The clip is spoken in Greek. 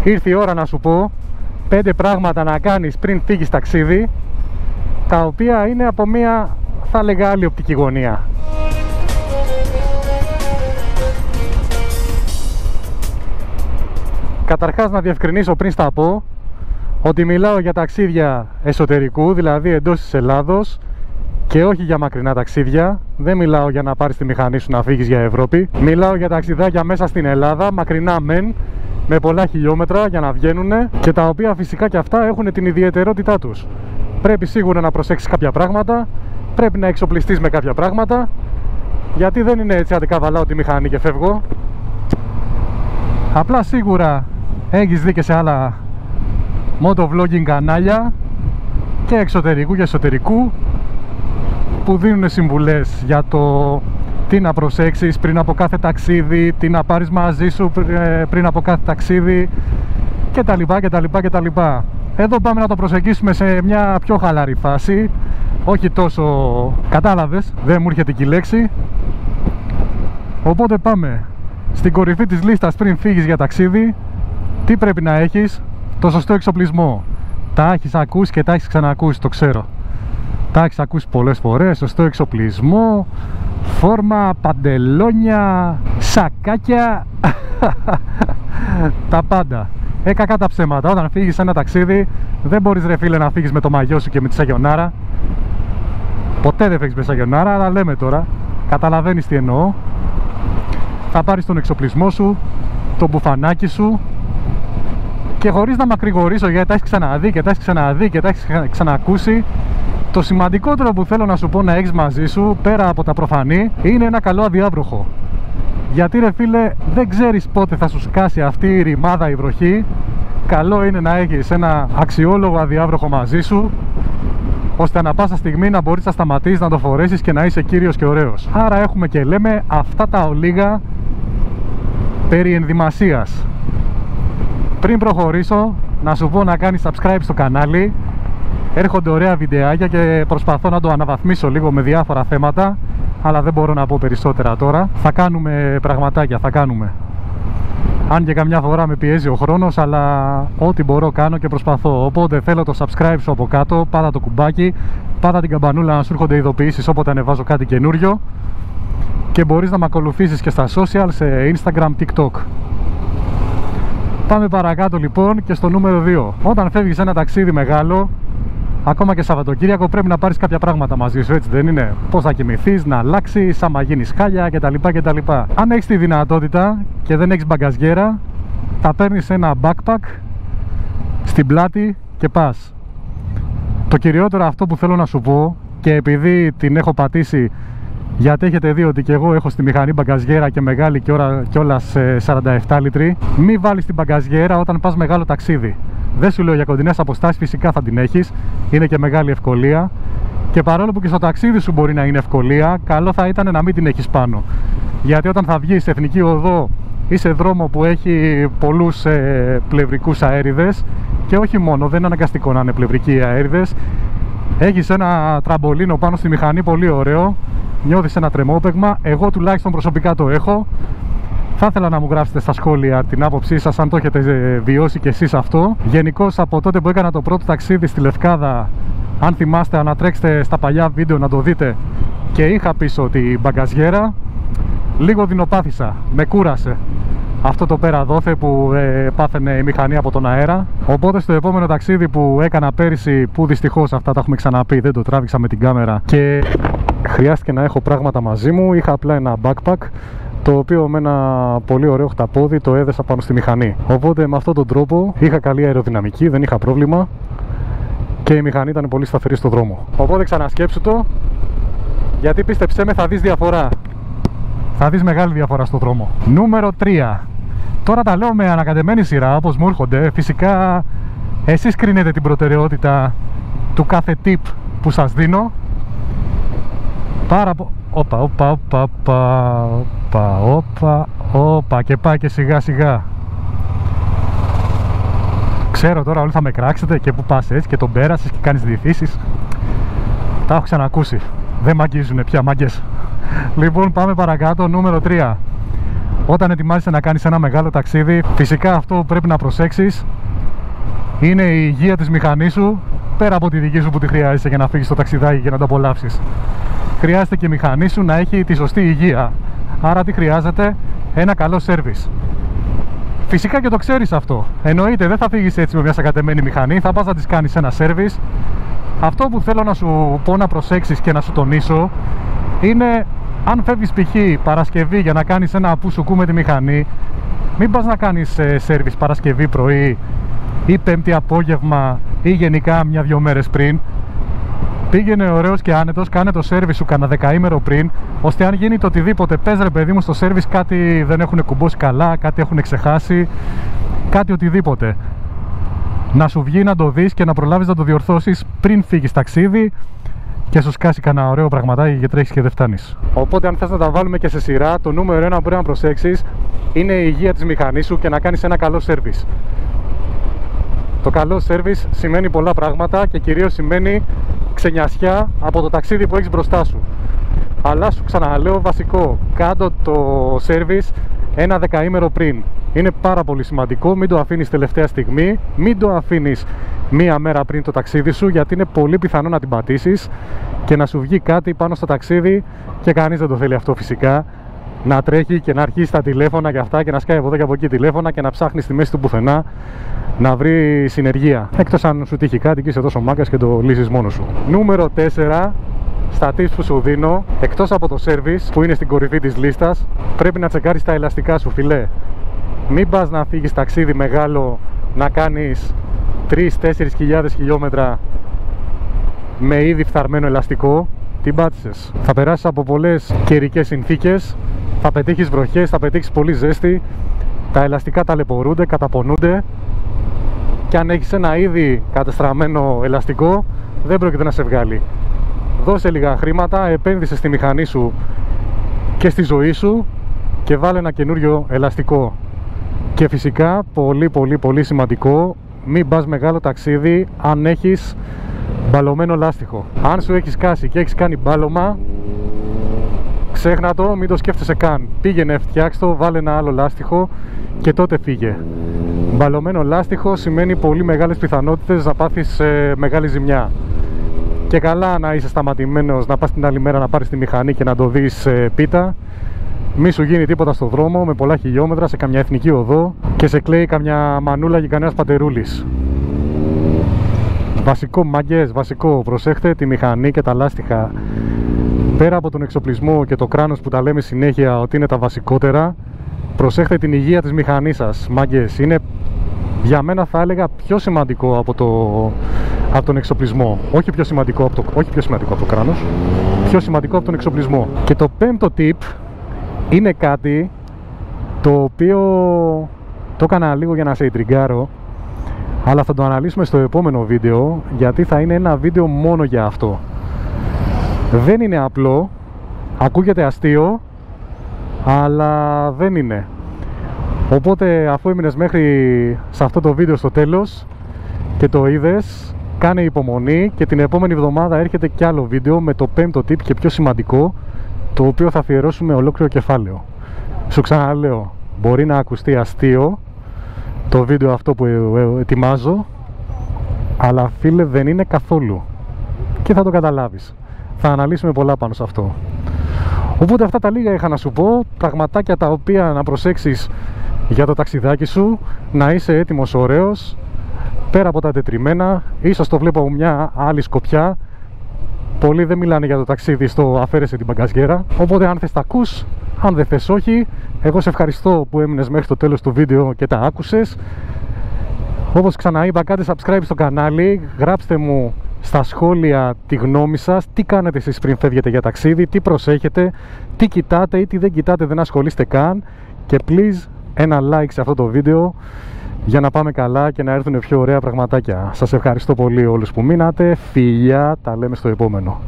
Ήρθε η ώρα να σου πω 5 πράγματα να κάνεις πριν φύγεις ταξίδι, τα οποία είναι από μια, θα λέγα, άλλη οπτική γωνία. Καταρχάς να διευκρινίσω πριν στα πω ότι μιλάω για ταξίδια εσωτερικού, δηλαδή εντός της Ελλάδος, και όχι για μακρινά ταξίδια. Δεν μιλάω για να πάρεις τη μηχανή σου να φύγεις για Ευρώπη. Μιλάω για ταξιδάκια μέσα στην Ελλάδα, μακρινά μεν, με πολλά χιλιόμετρα για να βγαίνουν, και τα οποία φυσικά και αυτά έχουν την ιδιαιτερότητά τους. Πρέπει σίγουρα να προσέξεις κάποια πράγματα, πρέπει να εξοπλιστείς με κάποια πράγματα, γιατί δεν είναι έτσι αντικαβαλάω τη μηχανή και φεύγω. Απλά σίγουρα έχεις δει και σε άλλα motovlogging κανάλια και εξωτερικού και εσωτερικού που δίνουν συμβουλές για το τι να προσέξεις πριν από κάθε ταξίδι, τι να πάρεις μαζί σου πριν από κάθε ταξίδι κτλ. Εδώ πάμε να το προσεγγίσουμε σε μια πιο χαλαρή φάση, όχι τόσο, κατάλαβες, δεν μου έρχεται και η λέξη. Οπότε πάμε στην κορυφή της λίστας πριν φύγεις για ταξίδι. Τι πρέπει να έχεις? Το σωστό εξοπλισμό. Τα έχεις ακούσει και τα έχεις ξανακούσει, το ξέρω. Τα έχεις ακούσει πολλές φορές. Σωστό εξοπλισμό, φόρμα, παντελόνια, σακάκια, τα πάντα. Κακά τα ψέματα. Όταν φύγεις σε ένα ταξίδι, δεν μπορείς, ρε φίλε, να φύγεις με το μαγιό σου και με τη σαγιονάρα. Ποτέ δεν φύγεις με σαγιονάρα, αλλά λέμε τώρα, καταλαβαίνεις τι εννοώ. Θα πάρεις τον εξοπλισμό σου, το μπουφανάκι σου, και χωρίς να μακρηγορήσω, γιατί τα έχεις ξαναδεί και τα έχεις ξαναδεί και τα έχεις ξανακούσει, το σημαντικότερο που θέλω να σου πω να έχεις μαζί σου, πέρα από τα προφανή, είναι ένα καλό αδιάβροχο. Γιατί, ρε φίλε, δεν ξέρεις πότε θα σου σκάσει αυτή η ρημάδα, η βροχή. Καλό είναι να έχεις ένα αξιόλογο αδιάβροχο μαζί σου, ώστε ανα πάσα στιγμή να μπορείς να σταματήσεις, να το φορέσεις και να είσαι κύριος και ωραίος. Άρα έχουμε και λέμε αυτά τα ολίγα περί ενδυμασίας. Πριν προχωρήσω, να σου πω να κάνεις subscribe στο κανάλι. Έρχονται ωραία βιντεάκια και προσπαθώ να το αναβαθμίσω λίγο με διάφορα θέματα, αλλά δεν μπορώ να πω περισσότερα τώρα. Θα κάνουμε πραγματάκια, θα κάνουμε. Αν και καμιά φορά με πιέζει ο χρόνος, αλλά ό,τι μπορώ κάνω και προσπαθώ. Οπότε θέλω το subscribe σου από κάτω, πάτα το κουμπάκι, πάτα την καμπανούλα να σου έρχονται ειδοποιήσεις όποτε ανεβάζω κάτι καινούριο, και μπορείς να με ακολουθήσεις και στα social, σε Instagram, TikTok. Πάμε παρακάτω λοιπόν και στο νούμερο 2. Όταν φεύγεις ένα ταξίδι μεγάλο, ακόμα και Σαββατοκύριακο, πρέπει να πάρεις κάποια πράγματα μαζί σου, έτσι δεν είναι? Πώς θα κοιμηθείς, να αλλάξεις, άμα γίνεις χάλια κτλ. Αν έχεις τη δυνατότητα και δεν έχεις μπαγκαζιέρα, θα παίρνεις ένα backpack στην πλάτη και πας. Το κυριότερο αυτό που θέλω να σου πω, και επειδή την έχω πατήσει, γιατί έχετε δει ότι και εγώ έχω στη μηχανή μπαγκαζιέρα και μεγάλη κιόλας 47 λίτρη, μη βάλεις την μπαγκαζιέρα όταν πας μεγάλο ταξίδι. Δεν σου λέω για κοντινές αποστάσεις, φυσικά θα την έχεις, είναι και μεγάλη ευκολία, και παρόλο που και στο ταξίδι σου μπορεί να είναι ευκολία, καλό θα ήταν να μην την έχεις πάνω. Γιατί όταν θα βγεις σε εθνική οδό ή σε δρόμο που έχει πολλούς πλευρικούς αέριδες, και όχι μόνο, δεν είναι αναγκαστικό να είναι πλευρικοί αέριδες, έχεις ένα τραμπολίνο πάνω στη μηχανή πολύ ωραίο, νιώθεις ένα τρεμόπαιγμα. Εγώ τουλάχιστον προσωπικά το έχω. Θα ήθελα να μου γράψετε στα σχόλια την άποψή σας, αν το έχετε βιώσει κι εσείς αυτό. Γενικώς από τότε που έκανα το πρώτο ταξίδι στη Λευκάδα, αν θυμάστε, ανατρέξτε στα παλιά βίντεο να το δείτε, και είχα πίσω την μπαγκαζιέρα, λίγο δεινοπάθησα, με κούρασε αυτό το πέρα δόθε που πάθαινε η μηχανή από τον αέρα. Οπότε στο επόμενο ταξίδι που έκανα πέρυσι, που δυστυχώς αυτά τα έχουμε ξαναπεί, δεν το τράβηξα με την κάμερα και χρειάστηκε να έχω πράγματα μαζί μου, είχα απλά ένα backpack, το οποίο με ένα πολύ ωραίο χταπόδι το έδεσα πάνω στη μηχανή. Οπότε με αυτόν τον τρόπο είχα καλή αεροδυναμική, δεν είχα πρόβλημα και η μηχανή ήταν πολύ σταθερή στο δρόμο. Οπότε ξανασκέψου το, γιατί πίστεψέ με, θα δεις διαφορά. Θα δεις μεγάλη διαφορά στο δρόμο. Νούμερο 3. Τώρα τα λέω με ανακατεμένη σειρά, όπως μου έρχονται. Φυσικά εσείς κρίνετε την προτεραιότητα του κάθε tip που σας δίνω. Όπα, και πάει και σιγά σιγά. Ξέρω τώρα όλοι θα με κράξετε, και που πας έτσι και τον πέρασες και κάνεις διηθήσεις. Τα έχω ξανακούσει. Δεν μ' αγγίζουνε πια, μάγκες. Λοιπόν, πάμε παρακάτω. Νούμερο 3. Όταν ετοιμάζεσαι να κάνεις ένα μεγάλο ταξίδι, φυσικά αυτό που πρέπει να προσέξεις είναι η υγεία της μηχανής σου, πέρα από τη δική σου που τη χρειάζεσαι για να φύγεις στο ταξιδάκι και να το απολαύσεις. Χρειάζεται και η μηχανή σου να έχει τη σωστή υγεία. Άρα τι χρειάζεται? Ένα καλό σέρβις. Φυσικά και το ξέρεις αυτό. Εννοείται δεν θα φύγεις έτσι με μια σακατεμένη μηχανή, θα πας να της κάνεις ένα σέρβις. Αυτό που θέλω να σου πω να προσέξεις και να σου τονίσω είναι, αν φεύγεις π.χ. Παρασκευή για να κάνεις ένα πουσουκού με τη μηχανή, μην πας να κάνεις σέρβις Παρασκευή πρωί ή Πέμπτη απόγευμα ή γενικά 1-2 μέρες πριν. Πήγαινε ωραίος και άνετος, κάνε το σέρβις σου κάνα δεκαήμερο πριν, ώστε αν γίνει το οτιδήποτε, πες ρε παιδί μου στο σέρβις κάτι δεν έχουν κουμπώσει καλά, κάτι έχουν ξεχάσει, κάτι οτιδήποτε, να σου βγει να το δεις και να προλάβεις να το διορθώσεις πριν φύγεις ταξίδι και σου σκάσει κανένα ωραίο πραγματάκι και τρέχεις και δεν φτάνεις. Οπότε αν θες να τα βάλουμε και σε σειρά, το νούμερο 1 που πρέπει να προσέξεις είναι η υγεία της μηχανής σου και να κάνεις ένα καλό σέρβις. Το καλό σέρβις σημαίνει πολλά πράγματα και κυρίως σημαίνει ξενιασιά από το ταξίδι που έχεις μπροστά σου. Αλλά σου ξαναλέω βασικό, κάντο το σέρβις ένα δεκαήμερο πριν. Είναι πάρα πολύ σημαντικό, μην το αφήνεις τελευταία στιγμή, μην το αφήνεις μία μέρα πριν το ταξίδι σου, γιατί είναι πολύ πιθανό να την πατήσεις και να σου βγει κάτι πάνω στο ταξίδι και κανείς δεν το θέλει αυτό φυσικά. Να τρέχει και να αρχίσει τα τηλέφωνα και αυτά και να σκάει από εδώ και από εκεί τηλέφωνα και να ψάχνει στη μέση του πουθενά να βρει συνεργεία. Εκτός αν σου τύχει κάτι και είσαι τόσο μάγκας και το λύσεις μόνος σου. Νούμερο 4. Στα tips που σου δίνω, εκτός από το service που είναι στην κορυφή της λίστας, πρέπει να τσεκάρεις τα ελαστικά σου, φιλέ. Μην πας να φύγεις ταξίδι μεγάλο, να κάνεις 3-4 χιλιάδες χιλιόμετρα με ήδη φθαρμένο ελαστικό. Την πάτησες. Θα περάσεις από πολλές καιρικές συνθήκες, θα πετύχεις βροχές, θα πετύχεις πολύ ζέστη, τα ελαστικά ταλαιπωρούνται, καταπονούνται και αν έχεις ένα ήδη κατεστραμμένο ελαστικό δεν πρόκειται να σε βγάλει. Δώσε λίγα χρήματα, επένδυσε στη μηχανή σου και στη ζωή σου και βάλε ένα καινούριο ελαστικό. Και φυσικά πολύ σημαντικό, μην πας μεγάλο ταξίδι αν έχεις μπαλωμένο λάστιχο. Αν σου έχει σκάσει και έχεις κάνει μπάλωμα, ξέχνα το, μην το σκέφτεσαι καν. Πήγαινε, φτιάξ' το, βάλε ένα άλλο λάστιχο και τότε φύγε. Μπαλωμένο λάστιχο σημαίνει πολύ μεγάλες πιθανότητες να πάθεις μεγάλη ζημιά. Και καλά να είσαι σταματημένος, να πας την άλλη μέρα να πάρεις τη μηχανή και να το δεις πίτα. Μη σου γίνει τίποτα στο δρόμο με πολλά χιλιόμετρα σε καμιά εθνική οδό και σε κλαίει καμιά μανούλα και κανένας πατερούλης. Βασικό μάγκες, βασικό, προσέχτε τη μηχανή και τα λάστιχα. Πέρα από τον εξοπλισμό και το κράνος που τα λέμε συνέχεια ότι είναι τα βασικότερα, προσέχτε την υγεία της μηχανής σας, μάγκες. Είναι για μένα θα έλεγα πιο σημαντικό από τον εξοπλισμό. Όχι πιο σημαντικό από το κράνος, πιο σημαντικό από τον εξοπλισμό. Και το πέμπτο tip είναι κάτι το οποίο το έκανα λίγο για να σε ιντριγκάρω, αλλά θα το αναλύσουμε στο επόμενο βίντεο, γιατί θα είναι ένα βίντεο μόνο για αυτό. Δεν είναι απλό, ακούγεται αστείο, αλλά δεν είναι. Οπότε αφού έμεινες μέχρι σε αυτό το βίντεο στο τέλος και το είδες, κάνε υπομονή και την επόμενη εβδομάδα έρχεται κι άλλο βίντεο με το πέμπτο tip και πιο σημαντικό, το οποίο θα αφιερώσουμε ολόκληρο κεφάλαιο. Σου ξαναλέω, μπορεί να ακουστεί αστείο το βίντεο αυτό που ετοιμάζω, αλλά φίλε δεν είναι καθόλου και θα το καταλάβεις. Θα αναλύσουμε πολλά πάνω σε αυτό. Οπότε αυτά τα λίγα είχα να σου πω, πραγματάκια τα οποία να προσέξεις για το ταξιδάκι σου, να είσαι έτοιμος ωραίος, πέρα από τα τετριμένα. Ίσως το βλέπω από μια άλλη σκοπιά. Πολλοί δεν μιλάνε για το ταξίδι στο αφαίρεσε την μπαγκαζιέρα. Οπότε αν θες τα ακούς, αν δεν θες όχι. Εγώ σε ευχαριστώ που έμεινες μέχρι το τέλος του βίντεο και τα άκουσες. Όπως ξαναείπα, κάντε subscribe στο κανάλι, γράψτε μου στα σχόλια τη γνώμη σας, τι κάνετε εσείς πριν φεύγετε για ταξίδι, τι προσέχετε, τι κοιτάτε ή τι δεν κοιτάτε, δεν ασχολείστε καν. Και please ένα like σε αυτό το βίντεο για να πάμε καλά και να έρθουν πιο ωραία πραγματάκια. Σας ευχαριστώ πολύ όλους που μείνατε, φιλιά, τα λέμε στο επόμενο.